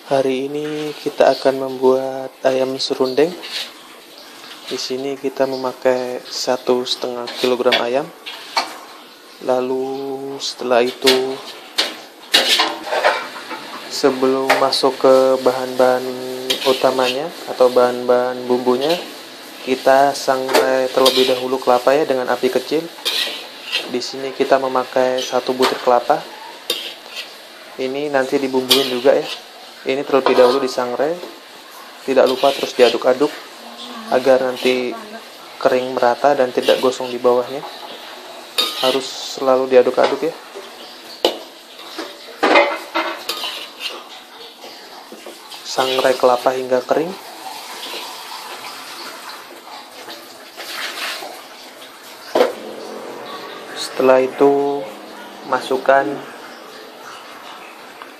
Hari ini kita akan membuat ayam serundeng. Di sini kita memakai 1,5 kg ayam. Lalu setelah itu, sebelum masuk ke bahan-bahan utamanya atau bahan-bahan bumbunya, kita sangrai terlebih dahulu kelapa ya dengan api kecil. Di sini kita memakai 1 butir kelapa. Ini nanti dibumbuin juga ya. Ini terlebih dahulu disangrai. Tidak lupa terus diaduk-aduk agar nanti kering merata dan tidak gosong di bawahnya. Harus selalu diaduk-aduk ya. Sangrai kelapa hingga kering. Setelah itu masukkan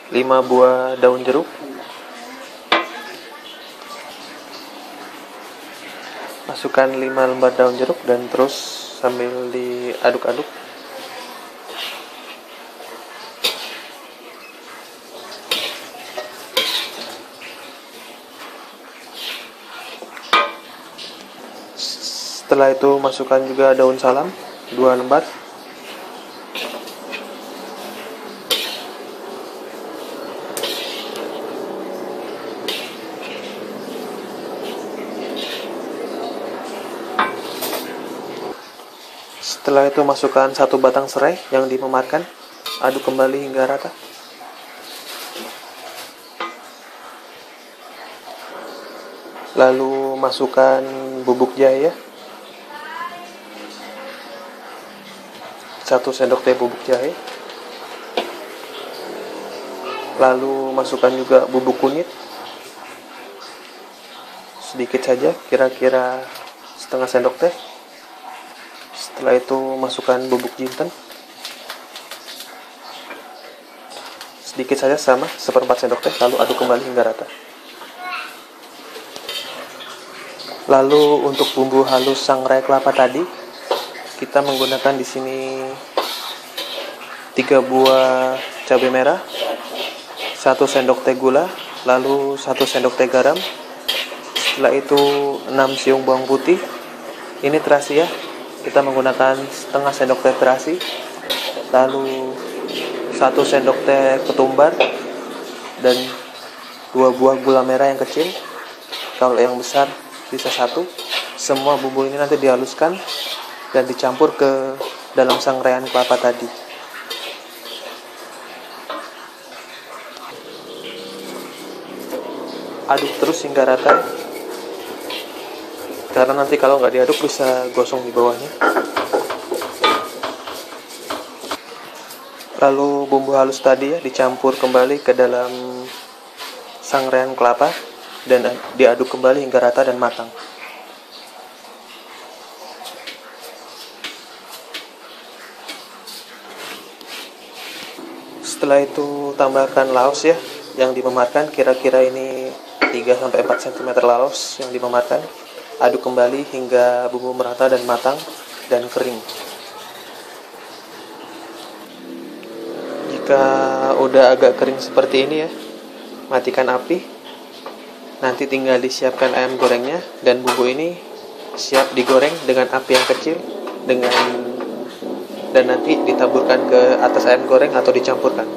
5 buah daun jeruk. Masukkan 5 lembar daun jeruk dan terus sambil diaduk-aduk. Setelah itu masukkan juga daun salam 2 lembar. Setelah itu masukkan 1 batang serai yang dimemarkan. Aduk kembali hingga rata. Lalu masukkan bubuk jahe ya. 1 sendok teh bubuk jahe. Lalu masukkan juga bubuk kunyit. Sedikit saja, kira-kira setengah sendok teh. Setelah itu masukkan bubuk jinten. Sedikit saja sama, 1/4 sendok teh, lalu aduk kembali hingga rata. Lalu untuk bumbu halus sangrai kelapa tadi, kita menggunakan di sini 3 buah cabai merah, 1 sendok teh gula, lalu 1 sendok teh garam. Setelah itu 6 siung bawang putih. Ini terasi ya. Kita menggunakan setengah sendok teh terasi, lalu 1 sendok teh ketumbar, dan 2 buah gula merah yang kecil. Kalau yang besar bisa 1. Semua bumbu ini nanti dihaluskan dan dicampur ke dalam sangraian kelapa tadi. Aduk terus hingga rata, karena nanti kalau nggak diaduk bisa gosong di bawahnya. Lalu bumbu halus tadi ya dicampur kembali ke dalam sangraian kelapa dan diaduk kembali hingga rata dan matang. Setelah itu tambahkan laos ya yang dimemarkan, kira-kira ini 3-4 cm laos yang dimemarkan. Aduk kembali hingga bumbu merata dan matang dan kering. Jika udah agak kering seperti ini ya, matikan api. Nanti tinggal disiapkan ayam gorengnya dan bumbu ini siap digoreng dengan api yang kecil dan nanti ditaburkan ke atas ayam goreng atau dicampurkan.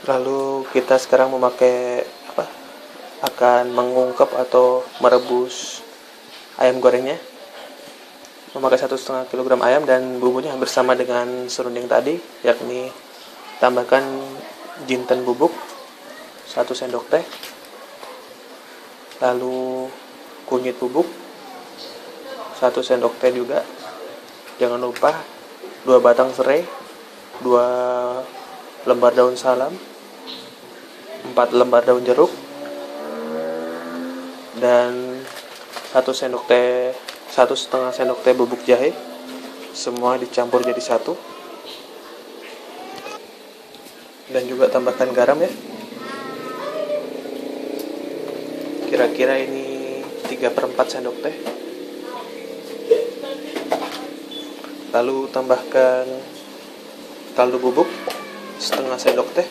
Lalu kita sekarang akan mengungkep atau merebus ayam gorengnya. Memakai 1,5 kg ayam dan bumbunya hampir sama dengan serunding tadi, yakni tambahkan jinten bubuk 1 sendok teh, lalu kunyit bubuk 1 sendok teh juga. Jangan lupa 2 batang serai, 2 lembar daun salam, 4 lembar daun jeruk, dan 1,5 sendok teh bubuk jahe. Semua dicampur jadi satu. Dan juga tambahkan garam ya. Kira-kira ini 3/4 sendok teh. Lalu tambahkan kaldu bubuk setengah sendok teh.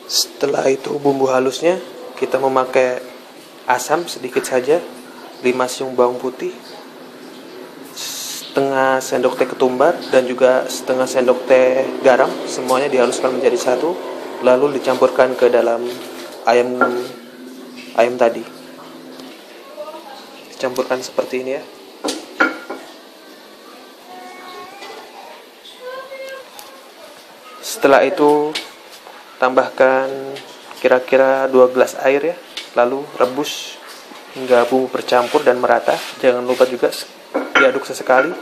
Setelah itu bumbu halusnya kita memakai asam sedikit saja, 5 siung bawang putih, setengah sendok teh ketumbar, dan juga setengah sendok teh garam. Semuanya dihaluskan menjadi satu, lalu dicampurkan ke dalam ayam tadi. Dicampurkan seperti ini ya. Setelah itu tambahkan kira-kira 2 gelas air ya, lalu rebus hingga bumbu bercampur dan merata. Jangan lupa juga diaduk sesekali.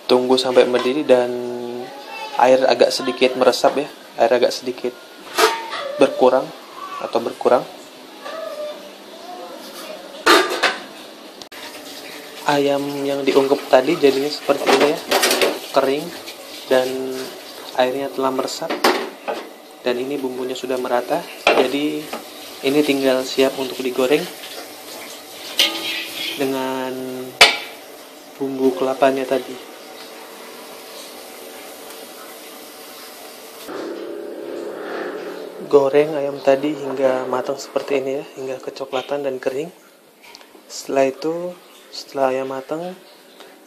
Tunggu sampai mendidih dan air agak sedikit meresap ya, air agak sedikit berkurang. Ayam yang diungkep tadi jadinya seperti ini ya, kering dan airnya telah meresap, dan ini bumbunya sudah merata. Jadi ini tinggal siap untuk digoreng dengan bumbu kelapanya tadi. Goreng ayam tadi hingga matang seperti ini ya, hingga kecoklatan dan kering. Setelah ayam matang,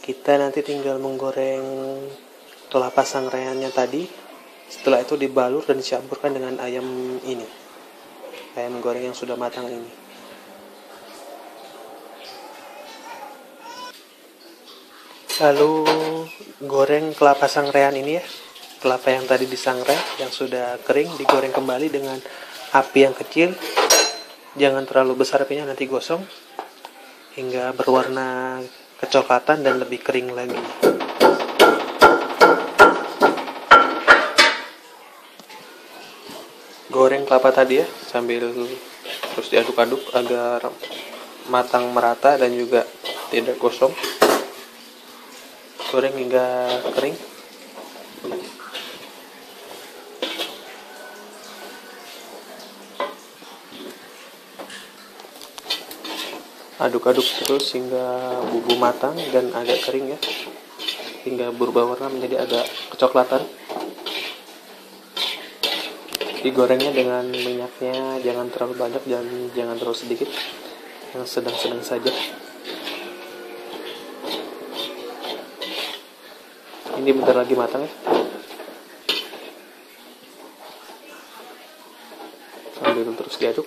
kita nanti tinggal menggoreng kelapa sangreannya tadi. Setelah itu dibalur dan dicampurkan dengan ayam goreng yang sudah matang ini. Lalu goreng kelapa sangrean ini ya, kelapa yang tadi disangrai yang sudah kering digoreng kembali dengan api yang kecil. Jangan terlalu besar apinya, nanti gosong, hingga berwarna kecoklatan dan lebih kering lagi. Goreng kelapa tadi ya, sambil terus diaduk-aduk agar matang merata dan juga tidak gosong. Goreng hingga kering. Aduk-aduk terus hingga bumbu matang dan agak kering ya, hingga berubah warna menjadi agak kecoklatan. Digorengnya dengan minyaknya jangan terlalu banyak dan jangan terlalu sedikit, yang sedang-sedang saja. Ini bentar lagi matang ya. Sambil terus diaduk.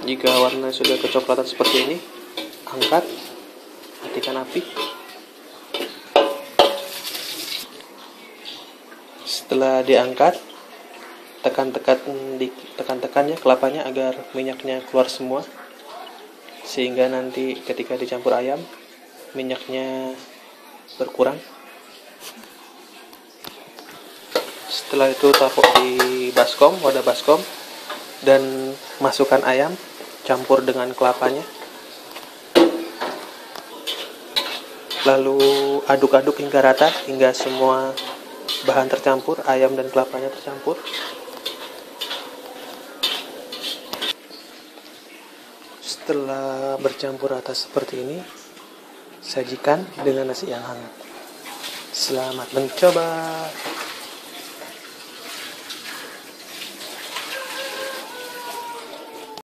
Jika warna sudah kecoklatan seperti ini, angkat, matikan api. Setelah diangkat, tekan-tekannya kelapanya agar minyaknya keluar semua, sehingga nanti ketika dicampur ayam, minyaknya berkurang. Setelah itu taruh di wadah baskom, dan masukkan ayam, campur dengan kelapanya. Lalu aduk-aduk hingga rata, hingga semua bahan tercampur, ayam dan kelapanya tercampur. Setelah bercampur rata seperti ini, sajikan dengan nasi yang hangat. Selamat mencoba.